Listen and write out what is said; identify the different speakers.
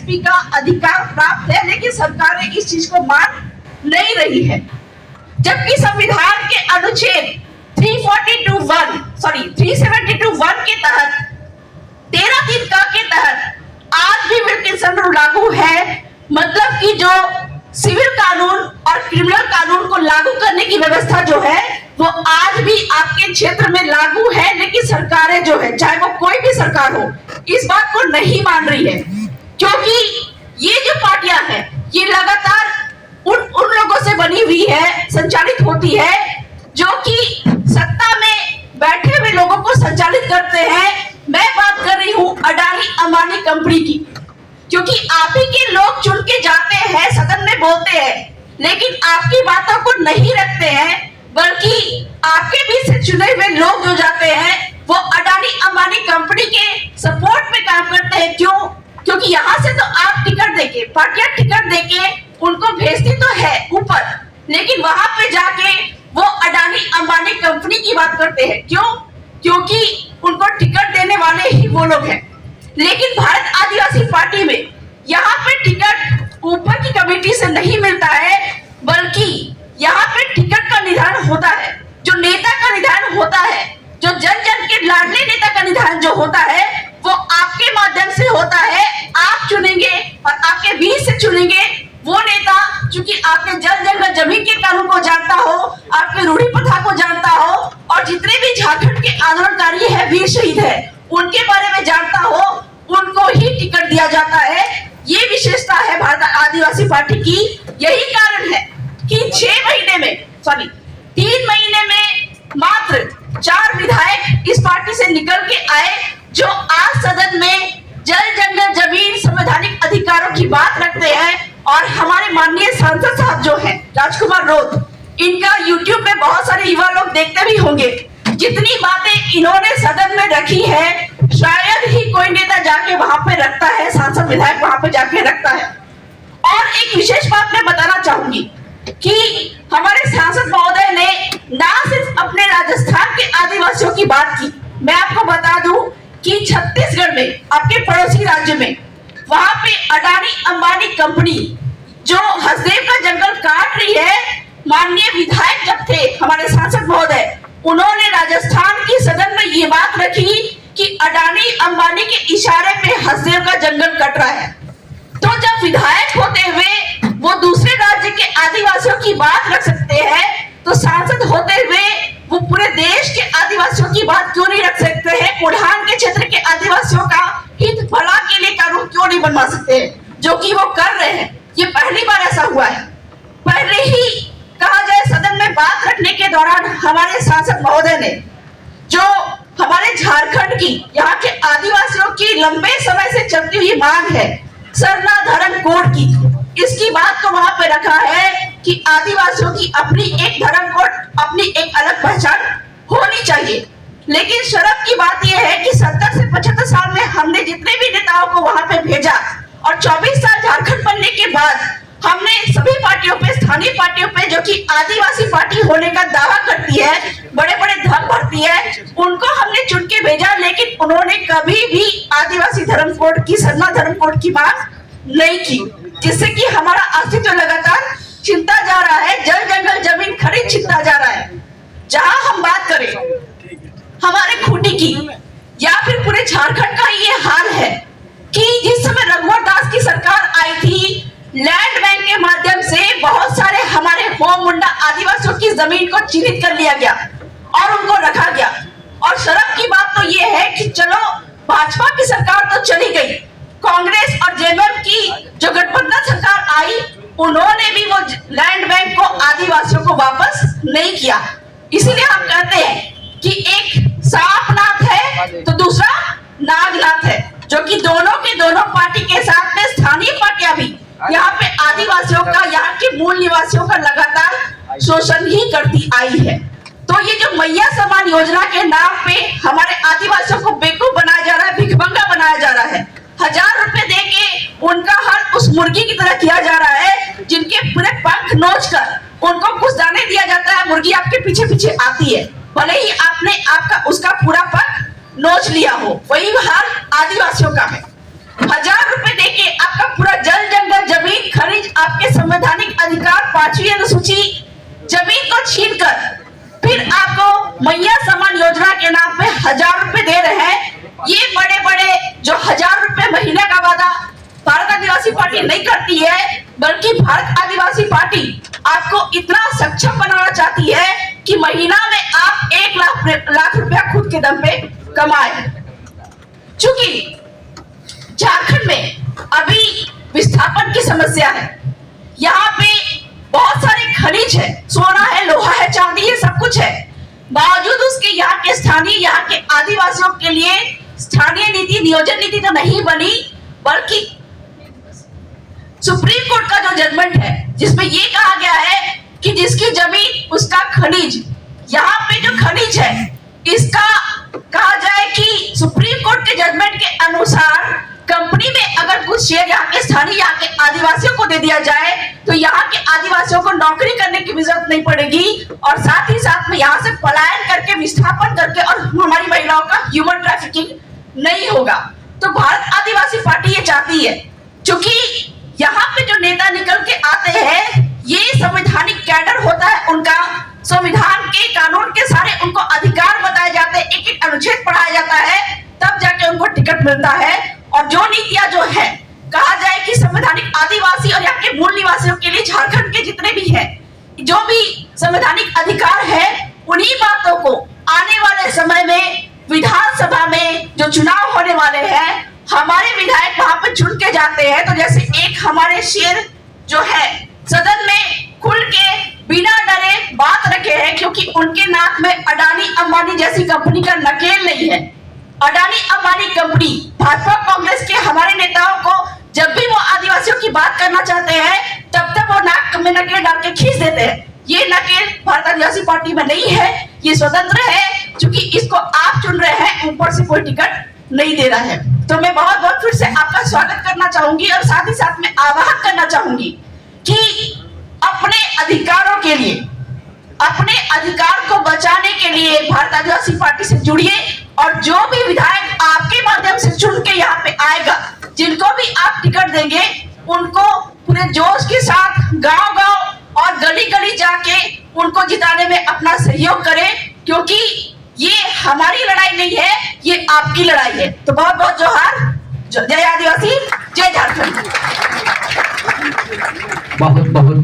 Speaker 1: SP का अधिकार प्राप्त है, लेकिन सरकार इस चीज को मान नहीं रही है। जबकि संविधान के अनुच्छेद 372(1) के तहत 13(3) के तहत आज भी विल्किंसन रूल लागू है। मतलब कि जो सिविल कानून और क्रिमिनल कानून को लागू करने की व्यवस्था जो है वो आज भी आपके क्षेत्र में लागू है, लेकिन सरकारें जो है, चाहे वो कोई भी सरकार हो, इस बात को नहीं मान रही है। क्योंकि ये जो पार्टियां हैं ये लगातार उन लोगों से बनी हुई है, संचालित होती है, जो कि सत्ता में बैठे हुए लोगों को संचालित करते हैं। मैं बात कर रही हूँ अडानी अंबानी कंपनी की, क्योंकि आप ही के लोग चुन के जाते हैं, सदन में बोलते हैं, लेकिन आपकी बातों को नहीं रखते हैं, बल्कि आपके बीच से चुने हुए लोग जो जाते हैं वो अडानी अंबानी कंपनी के सपोर्ट में काम करते हैं। क्यों? क्योंकि यहाँ से तो आप टिकट देके, पार्टियां टिकट देके उनको भेजती तो है ऊपर, लेकिन वहां पे जाके वो अडानी अंबानी कंपनी की बात करते हैं। क्यों? क्योंकि उनको टिकट देने वाले ही वो लोग हैं। लेकिन भारत आदिवासी पार्टी में यहाँ पे टिकट ऊपर की कमेटी से नहीं मिलता है, बल्कि यहाँ पे टिकट का निर्धारण होता है, जो नेता का निर्धारण होता है, जो जन जन के लाडले नेता का निर्धारण जो होता है वो आपके माध्यम से होता है। आप चुनेंगे और आपके बीच से चुनेंगे वो नेता, चूंकि आपके जल जंगल जमीन के कानून को जानता हो, आपके रूढ़ी प्रथा को जानता हो, और जितने भी झारखंड के आंदोलनकारी है, वीर शहीद है, उनके बारे में जानता हो, उनको ही टिकट दिया जाता है। ये विशेषता है भारत आदिवासी पार्टी की। यही कारण है कि 3 महीने में मात्र 4 विधायक इस पार्टी से निकल के आए, जो आज सदन में जल जंगल जमीन संवैधानिक अधिकारों की बात रखते हैं। और हमारे माननीय सांसद साहब जो हैं राजकुमार रोध, इनका YouTube में बहुत सारे युवा लोग देखते भी होंगे। जितनी बातें इन्होंने सदन में रखी है, शायद ही कोई नेता जाके वहां पे रखता है, सांसद विधायक वहां पे जाके रखता है। और एक विशेष बात मैं बताना चाहूंगी कि हमारे सांसद महोदय ने ना सिर्फ अपने राजस्थान के आदिवासियों की बात की, मैं आपको बता दूं कि छत्तीसगढ़ में, आपके पड़ोसी राज्य में, वहां पे अडानी अंबानी कंपनी जो हसदेव का जंगल काट रही है, माननीय विधायक जब थे हमारे सांसद महोदय, उन्होंने राजस्थान की सदन में ये बात रखी कि अडानी अंबानी के इशारे पे हसदेव का जंगल कट रहा है। तो जब विधायक होते हुए वो दूसरे राज्य के आदिवासियों की बात रख सकते हैं, तो सांसद होते हुए वो पूरे देश के आदिवासियों की बात क्यों नहीं रख सकते हैं? कोल्हान के क्षेत्र के आदिवासियों का हित भला के लिए कानून क्यों नहीं बनवा सकते हैं, जो कि वो कर रहे हैं। ये पहली बार ऐसा हुआ है। पहले ही कहा जाए, सदन में बात रखने के दौरान हमारे सांसद महोदय ने, जो हमारे झारखंड की, यहाँ के आदिवासियों की लंबे समय से चलती हुई मांग है सरना धर्म कोड की, इसकी बात को वहां पे रखा है कि आदिवासियों की अपनी एक धर्म कोड, अपनी एक अलग पहचान होनी चाहिए। लेकिन शर्म की बात यह है कि 70 से 75 साल में हमने जितने भी नेताओं को वहां पे भेजा, और 24 साल झारखंड बनने के बाद हमने सभी पार्टियों पे, स्थानीय पार्टियों पे, जो कि आदिवासी पार्टी होने का दावा करती है, बड़े बड़े धर्म भरती है, उनको हमने चुन के भेजा, लेकिन उन्होंने कभी भी आदिवासी धर्म कोड की, सरना धर्म कोड की बात नहीं की, जिससे कि हमारा अस्तित्व लगातार छिनता जा रहा है, जल जंगल जमीन खरीद छिनता जा रहा है। जहां हम बात करें हमारे खूंटी की, या फिर पूरे झारखंड का ये हाल है कि जिस समय रघुवर दास की सरकार आई थी, लैंड बैंक के माध्यम से बहुत सारे हमारे होम मुंडा आदिवासियों की जमीन को चिन्हित कर लिया गया और उनको रखा गया। और शर्म की बात तो ये है कि चलो भाजपा की सरकार तो चली गई, कांग्रेस और जेएमएम की जो गठबंधन सरकार आई, उन्होंने भी वो लैंड बैंक को आदिवासियों को वापस नहीं किया। इसीलिए हम कहते हैं कि एक सांपनाथ है तो दूसरा नागनाथ है, जो कि दोनों के दोनों पार्टी के साथ में स्थानीय पार्टियां भी यहाँ पे आदिवासियों का, यहाँ के मूल निवासियों का लगातार शोषण ही करती आई है। तो ये जो मैया समान योजना के नाम पे हमारे आदिवासियों को बेवकूफ बनाया जा रहा है, भिखमंगा बनाया जा रहा है, 1000 रुपए दे के उनका हर उस मुर्गी की तरह किया जा रहा है, जिनके पूरे पंख नोच कर उनको कुछ दाने दिया जाता है, मुर्गी आपके पीछे पीछे आती है, भले ही आपने आपका उसका पूरा पंख नोच लिया हो। वही हाल आदिवासियों का है। 1000 रुपए देके आपका पूरा जल जंगल जमीन खनिज आपके संवैधानिक अधिकार 5वीं अनुसूची जमीन को छीनकर फिर आपको मैया समान योजना के नाम पे 1000 रुपए दे रहे हैं। ये बड़े बड़े जो 1000 रुपए महीने का वादा भारत आदिवासी पार्टी नहीं करती है, बल्कि भारत आदिवासी पार्टी आपको इतना सक्षम बनाना चाहती है कि महीना में आप 1 लाख रुपया खुद के दम पे कमाए। चूंकि झारखंड में अभी विस्थापन की समस्या है, यहाँ पे बहुत सारे खनिज है, सोना है, लोहा है, चांदी है, सब कुछ है। बावजूद उसके यहाँ के आदिवासियों के लिए स्थानीय नीति नियोजन नीति तो नहीं बनी, बल्कि सुप्रीम कोर्ट का जो जजमेंट है जिसमें ये कहा गया है कि जिसकी जमीन उसका खनिज, यहाँ पे जो खनिज है इसका कहा जाए कि सुप्रीम कोर्ट के जजमेंट के अनुसार कंपनी में अगर कुछ शेयर यहाँ के स्थानीय यहाँ के आदिवासियों को दे दिया जाए तो यहाँ के आदिवासियों को नौकरी करने की जरूरत नहीं पड़ेगी, और साथ ही साथ में यहाँ से पलायन करके विस्थापन करके और हमारी महिलाओं का ह्यूमन ट्रैफिकिंग नहीं होगा। तो भारत आदिवासी पार्टी ये चाहती है, क्योंकि यहाँ पे जो नेता निकल के आते हैं ये संवैधानिक कैडर होता है उनका, संविधान के कानून के सारे उनको अधिकार बताए जाते हैं, एक एक अनुच्छेद पढ़ाया जाता है, तब जाके उनको टिकट मिलता है। और जो नीतियां जो है कहा जाए कि संवैधानिक आदिवासी और यहाँ के मूल निवासियों के लिए झारखंड के जितने भी हैं जो भी संवैधानिक अधिकार है, उन्हीं बातों को आने वाले समय में विधानसभा में जो चुनाव होने वाले हैं हमारे विधायक वहां पर चुन के जाते हैं। तो जैसे एक हमारे शेर जो है सदन में खुल के बिना डरे बात रखे हैं, क्योंकि उनके नाक में अडानी अंबानी जैसी कंपनी का नकेल नहीं है। अडानी अंबानी कंपनी भाजपा कांग्रेस के हमारे नेताओं को जब भी वो आदिवासियों की बात करना चाहते हैं तब तक वो नाक में नकेल डाल के खींच देते हैं। ये नकेल भारत आदिवासी पार्टी में नहीं है, ये स्वतंत्र है, क्योंकि इसको आप चुन रहे हैं, ऊपर से कोई टिकट नहीं दे रहा है। तो मैं बहुत बहुत फिर से आपका स्वागत करना चाहूंगी और साथ ही साथ में आह्वान करना चाहूंगी कि अपने अधिकारों के लिए, अपने अधिकार को बचाने के लिए भारत आदिवासी पार्टी से जुड़िए, और जो भी विधायक आपके माध्यम से चुन के यहाँ पे आएगा, जिनको भी आप टिकट देंगे, उनको पूरे जोश के साथ गांव-गांव और गली-गली जाके उनको जिताने में अपना सहयोग करें, क्योंकि ये हमारी लड़ाई नहीं है, ये आपकी लड़ाई है। तो बहुत बहुत जोहार, जय आदिवासी, जय झारखंड।
Speaker 2: बहुत बहुत